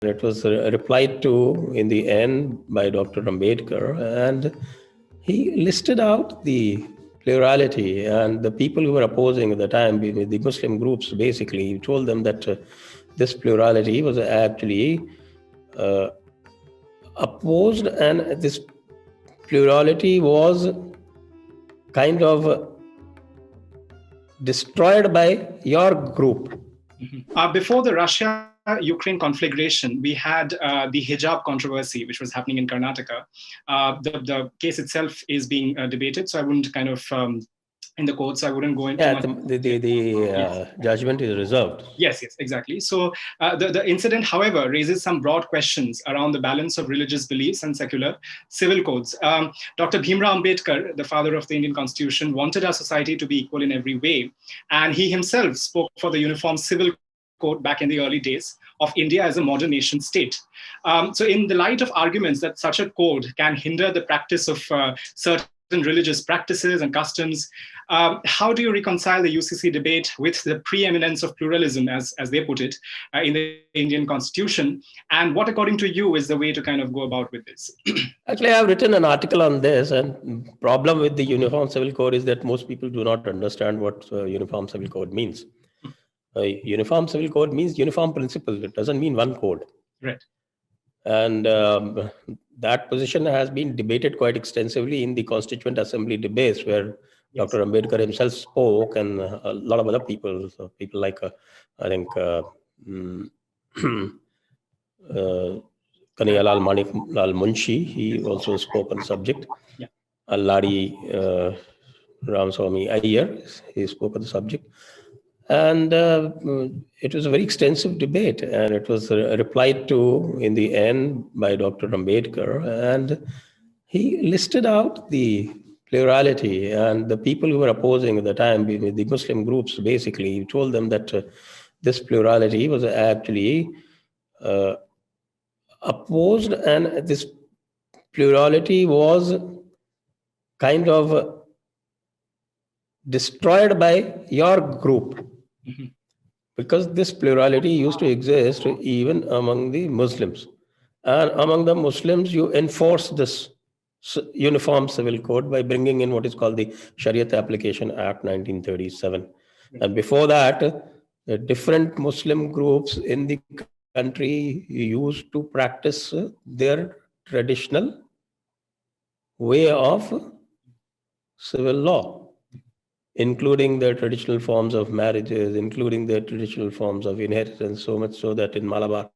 it was replied to in the end by Dr. Ambedkar, and he listed out the plurality and the people who were opposing at the time, the Muslim groups. Basically, he told them that this plurality was actually uh, opposed, and this plurality was kind of destroyed by your group. Before the Russia-Ukraine conflagration, we had the hijab controversy, which was happening in Karnataka. The case itself is being debated, so I wouldn't kind of in the courts, I wouldn't go into the judgment is reserved. Yes, exactly. So the incident, however, raises some broad questions around the balance of religious beliefs and secular civil codes. Dr. Bhimrao Ambedkar, the father of the Indian Constitution, wanted our society to be equal in every way. And he himself spoke for the Uniform Civil Code back in the early days of India as a modern nation state. So in the light of arguments that such a code can hinder the practice of certain religious practices and customs, how do you reconcile the UCC debate with the preeminence of pluralism, as they put it, in the Indian Constitution? And what, according to you, is the way to kind of go about with this? Actually, I've written an article on this, and problem with the Uniform Civil Code is that most people do not understand what Uniform Civil Code means. Uniform Civil Code means uniform principles. It doesn't mean one code. Right. And that position has been debated quite extensively in the Constituent Assembly debates, where Dr. Ambedkar himself spoke, and a lot of other people, people like, I think, Kaniyalal Maniklal Munshi, he also spoke on the subject. Alladi Ramaswamy Iyer, he spoke on the subject. And it was a very extensive debate, and it was replied to in the end by Dr. Ambedkar, and he listed out the plurality and the people who were opposing at the time, the Muslim groups. Basically, he told them that this plurality was actually opposed, and this plurality was kind of destroyed by your group. Because this plurality used to exist even among the Muslims. And among the Muslims, you enforce this Uniform Civil Code by bringing in what is called the Shariat Application Act 1937. And before that, the different Muslim groups in the country used to practice their traditional way of civil law, including their traditional forms of marriages, including their traditional forms of inheritance, so much so that in Malabar,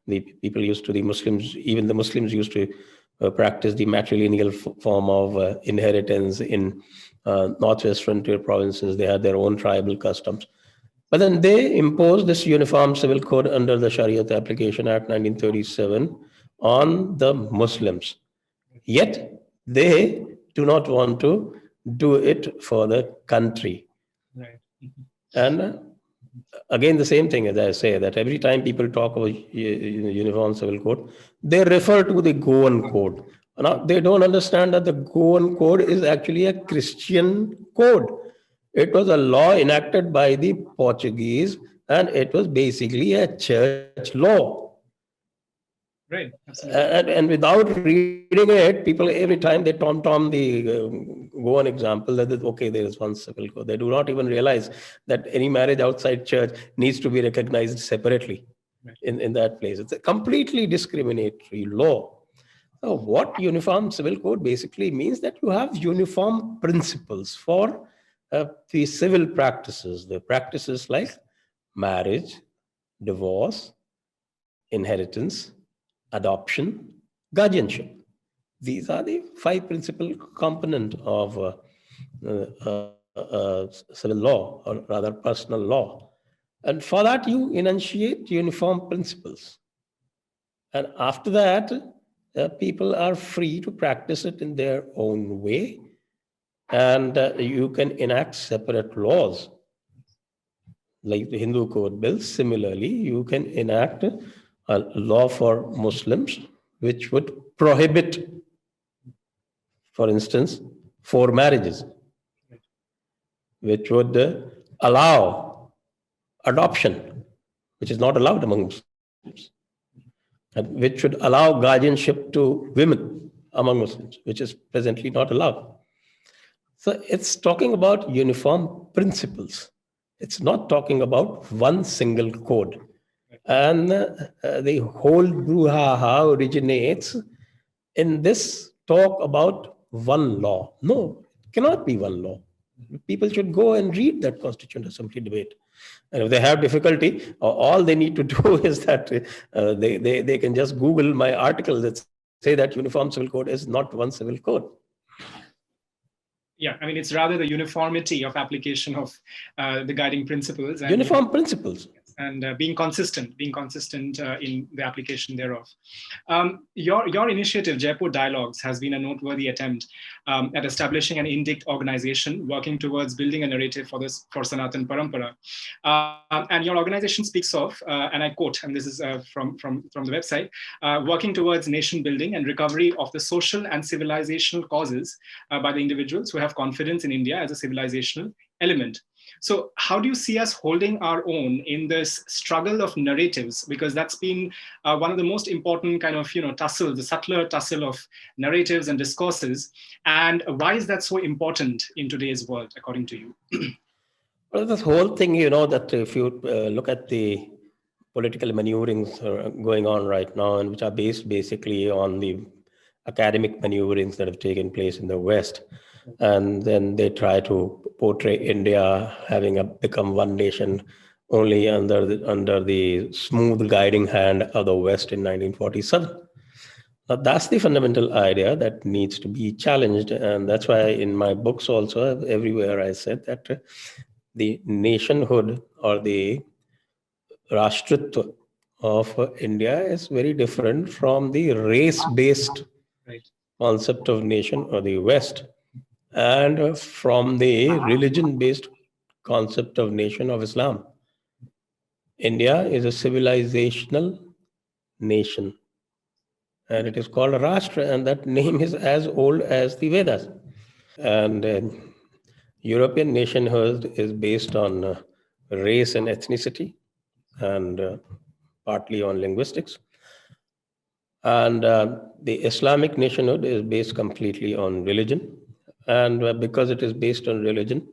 the people used to, the Muslims, even the Muslims used to practice the matrilineal form of inheritance. In Northwest frontier provinces, they had their own tribal customs. But then they imposed this Uniform Civil Code under the Shariat Application Act 1937 on the Muslims. Yet they do not want to do it for the country. Right. And again, the same thing, as I say, that every time people talk about Uniform Civil Code, they refer to the Goan Code. Now, they don't understand that the Goan Code is actually a Christian code. It was a law enacted by the Portuguese, and it was basically a church law. Right. And without reading it, people every time they tom the Goan example that okay, there is one civil code. They do not even realize that any marriage outside church needs to be recognized separately in that place. It's a completely discriminatory law. So what Uniform Civil Code basically means that you have uniform principles for the civil practices, the practices like marriage, divorce, inheritance, adoption, guardianship. These are the 5 principal components of civil law, or rather personal law. And for that, you enunciate uniform principles. And after that, people are free to practice it in their own way. And you can enact separate laws. Like the Hindu code bill, similarly, you can enact a law for Muslims which would prohibit, for instance, 4 marriages, which would allow adoption, which is not allowed among Muslims. and which should allow guardianship to women among Muslims, which is presently not allowed. So it's talking about uniform principles. It's not talking about one single code. And the whole brouhaha originates in this talk about one law. No, it cannot be one law. People should go and read that Constituent Assembly debate. And if they have difficulty, all they need to do is that they can just Google my article that say that Uniform Civil Code is not one civil code. Yeah, I mean, it's rather the uniformity of application of the guiding principles, and Uniform principles. And being consistent in the application thereof. Your initiative, Jaipur Dialogues, has been a noteworthy attempt at establishing an indict organization working towards building a narrative for Sanatan Parampara. And your organization speaks of, and I quote, and this is from the website, working towards nation building and recovery of the social and civilizational causes by the individuals who have confidence in India as a civilizational element. So how do you see us holding our own in this struggle of narratives? Because that's been one of the most important kind of, tussle, the subtler tussle of narratives and discourses. And why is that so important in today's world, according to you? Well, this whole thing, that if you look at the political maneuverings going on right now, and which are based basically on the academic maneuverings that have taken place in the West, and then they try to portray India having become one nation only under the smooth guiding hand of the West in 1947. Now, that's the fundamental idea that needs to be challenged, and that's why in my books also everywhere I said that the nationhood or the Rashtritva of India is very different from the race-based concept of nation or the West, and from the religion-based concept of nation of Islam. India is a civilizational nation, and it is called a Rashtra, and that name is as old as the Vedas. And European nationhood is based on race and ethnicity, and partly on linguistics. And the Islamic nationhood is based completely on religion. And because it is based on religion,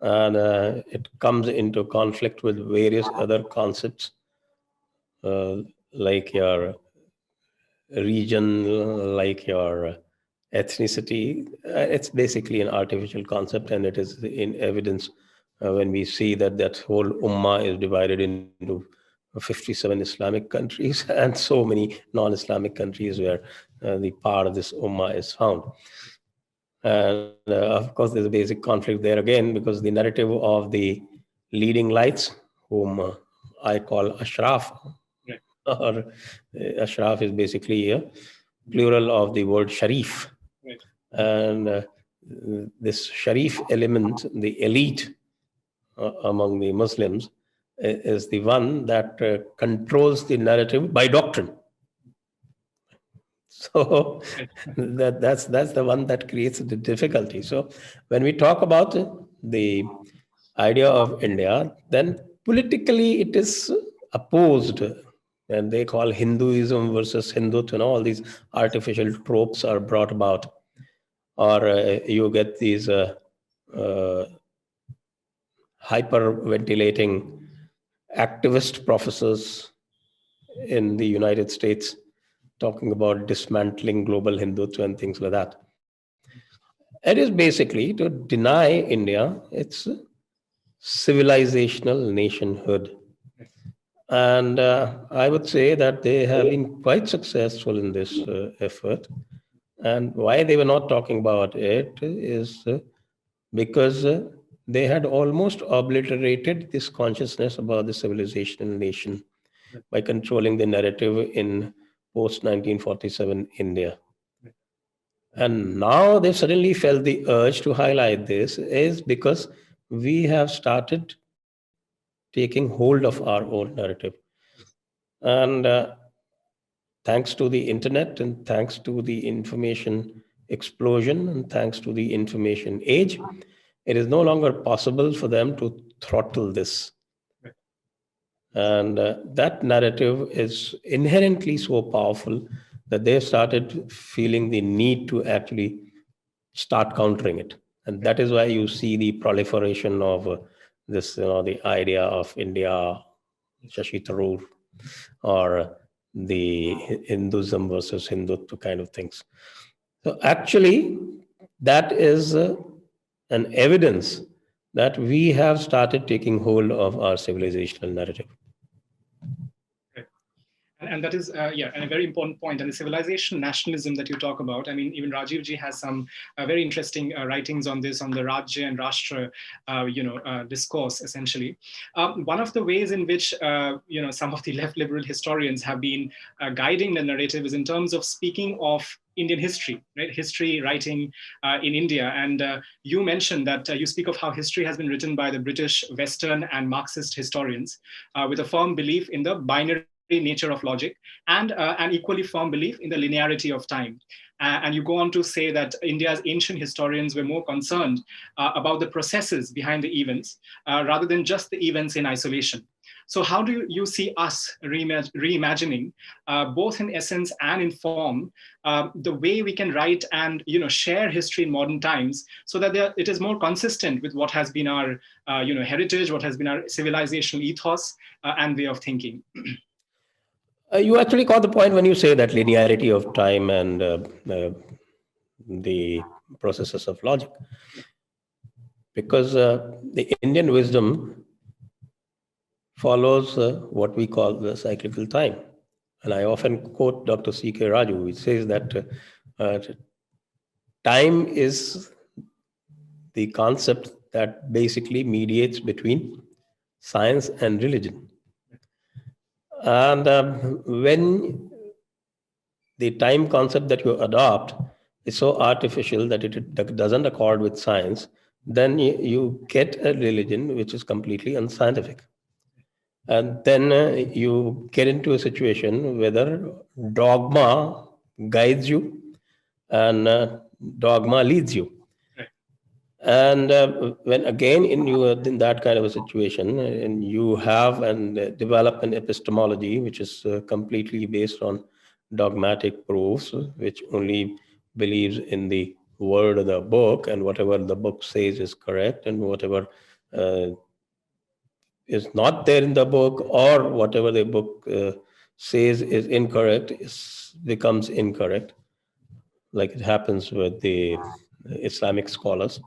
and it comes into conflict with various other concepts, like your region, like your ethnicity. It's basically an artificial concept, and it is in evidence when we see that whole ummah is divided into 57 Islamic countries and so many non-Islamic countries where the part of this ummah is found. And of course, there's a basic conflict there again, because the narrative of the leading lights, whom I call Ashraf, or Ashraf is basically a plural of the word Sharif. Right. And this Sharif element, the elite among the Muslims, is the one that controls the narrative by doctrine. So that's the one that creates the difficulty. So when we talk about the idea of India, then politically it is opposed, and they call Hinduism versus Hindutva, and all these artificial tropes are brought about, or you get these hyperventilating activist professors in the United States talking about dismantling global Hindutva and things like that. It is basically to deny India its civilizational nationhood. And I would say that they have been quite successful in this effort. And why they were not talking about it is because they had almost obliterated this consciousness about the civilizational nation by controlling the narrative in post 1947 India. And now they've suddenly felt the urge to highlight this is because we have started taking hold of our own narrative. And thanks to the internet, and thanks to the information explosion, and thanks to the information age, it is no longer possible for them to throttle this. And that narrative is inherently so powerful that they started feeling the need to actually start countering it. And that is why you see the proliferation of this, the idea of India, Shashi Tharoor, or the Hinduism versus Hindutva kind of things. So actually, that is an evidence that we have started taking hold of our civilizational narrative. And that is, and a very important point. And the civilization nationalism that you talk about, I mean, even Rajiv ji has some very interesting writings on this, on the Rajya and Rashtra, discourse, essentially. One of the ways in which, some of the left liberal historians have been guiding the narrative is in terms of speaking of Indian history, right? History writing in India. And you mentioned that you speak of how history has been written by the British, Western, and Marxist historians with a firm belief in the binary nature of logic and an equally firm belief in the linearity of time. And you go on to say that India's ancient historians were more concerned about the processes behind the events rather than just the events in isolation. So how do you see us reimagining, both in essence and in form, the way we can write and share history in modern times, so that it is more consistent with what has been our heritage, what has been our civilizational ethos and way of thinking? You actually caught the point when you say that linearity of time and the processes of logic. Because the Indian wisdom follows what we call the cyclical time. And I often quote Dr. C.K. Raju, which says that time is the concept that basically mediates between science and religion. And when the time concept that you adopt is so artificial that it doesn't accord with science, then you get a religion which is completely unscientific. And then you get into a situation whether dogma guides you and dogma leads you. And when again in that kind of a situation, and you have and develop an epistemology which is completely based on dogmatic proofs, which only believes in the word of the book, and whatever the book says is correct, and whatever is not there in the book, or whatever the book says is incorrect, becomes incorrect, like it happens with the Islamic scholars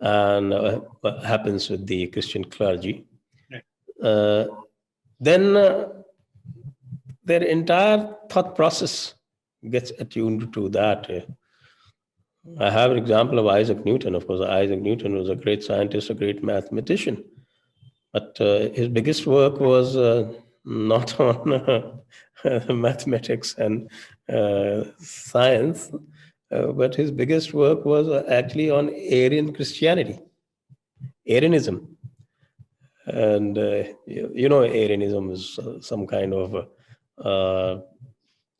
and what happens with the Christian clergy. Right. Then their entire thought process gets attuned to that. I have an example of Isaac Newton. Of course, Isaac Newton was a great scientist, a great mathematician. But his biggest work was not on mathematics and science, but his biggest work was actually on Aryan Christianity, Arianism. And Arianism is some kind of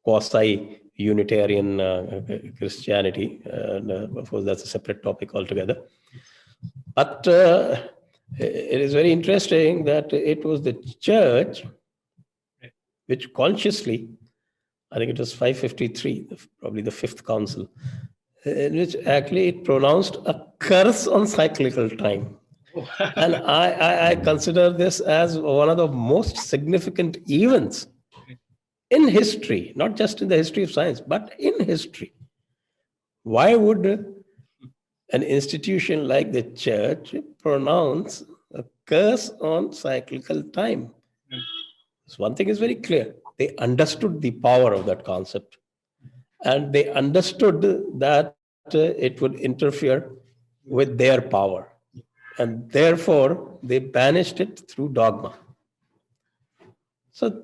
quasi-Unitarian Christianity. And of course, that's a separate topic altogether. But it is very interesting that it was the church which consciously, I think it was 553, probably the fifth council, in which actually it pronounced a curse on cyclical time. And I consider this as one of the most significant events in history, not just in the history of science, but in history. Why would an institution like the church pronounce a curse on cyclical time? So one thing is very clear. They understood the power of that concept. And they understood that it would interfere with their power. And therefore, they banished it through dogma. So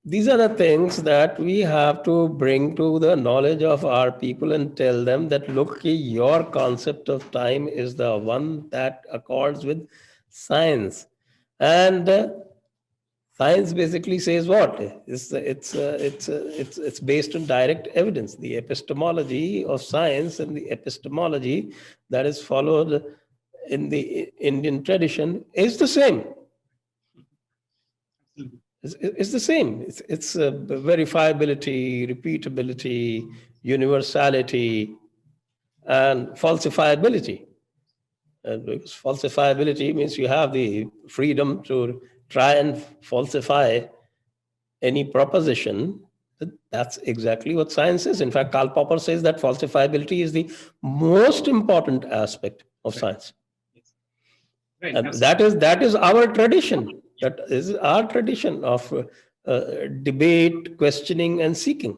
these are the things that we have to bring to the knowledge of our people and tell them that, look, your concept of time is the one that accords with science. And science basically says what? It's based on direct evidence. The epistemology of science and the epistemology that is followed in the Indian tradition is the same. It's the same. It's verifiability, repeatability, universality, and falsifiability. And because falsifiability means you have the freedom to try and falsify any proposition. That's exactly what science is. In fact, Karl Popper says that falsifiability is the most important aspect of science. Right. And that is our tradition. That is our tradition of debate, questioning, and seeking.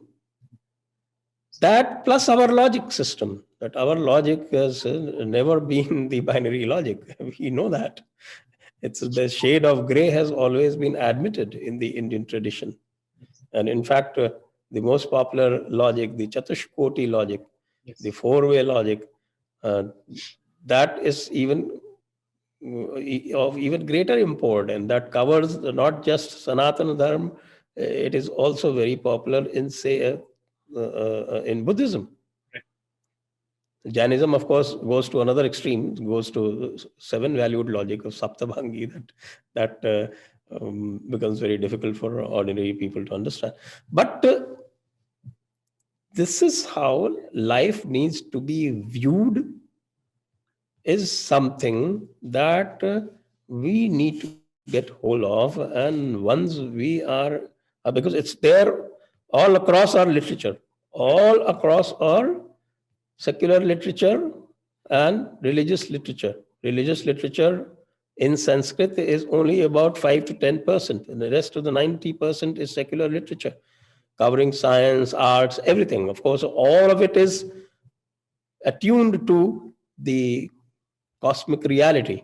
That plus our logic system. That our logic has never been the binary logic. We know that. It's the shade of gray has always been admitted in the Indian tradition. And in fact, the most popular logic, the Chatushkoti logic, the four-way logic, that is even of even greater import, and that covers not just Sanatana Dharma. It is also very popular in, say, in Buddhism. Jainism, of course, goes to another extreme, goes to seven-valued logic of Saptabhangi, that becomes very difficult for ordinary people to understand. But this is how life needs to be viewed, is something that we need to get hold of. And once we are, because it's there all across our literature, all across our secular literature and religious literature. Religious literature in Sanskrit is only about 5 to 10%, and the rest of the 90% is secular literature, covering science, arts, everything. Of course, all of it is attuned to the cosmic reality.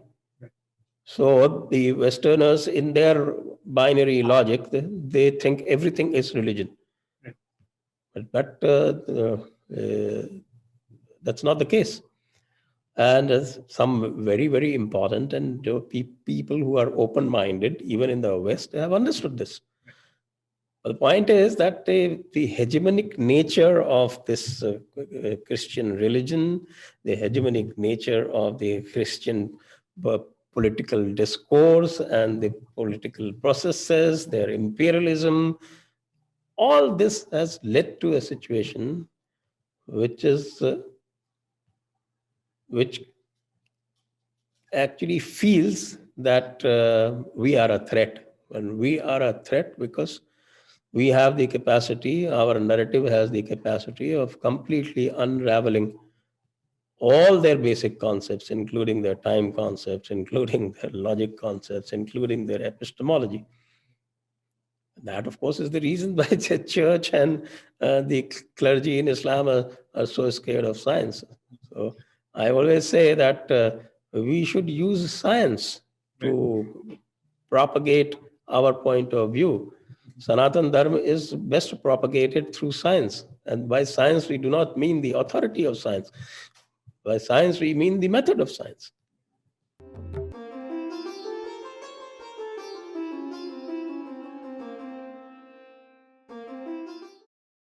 So the Westerners, in their binary logic, they think everything is religion. But that's not the case. And some very, very important and people who are open-minded, even in the West, have understood this. But the point is that the hegemonic nature of this Christian religion, the hegemonic nature of the Christian political discourse and the political processes, their imperialism, all this has led to a situation which actually feels that we are a threat. And we are a threat because we have the capacity, our narrative has the capacity of completely unraveling all their basic concepts, including their time concepts, including their logic concepts, including their epistemology. That, of course, is the reason why the church and the clergy in Islam are so scared of science. So I always say that we should use science to propagate our point of view. Sanatan Dharma is best propagated through science. And by science, we do not mean the authority of science. By science, we mean the method of science.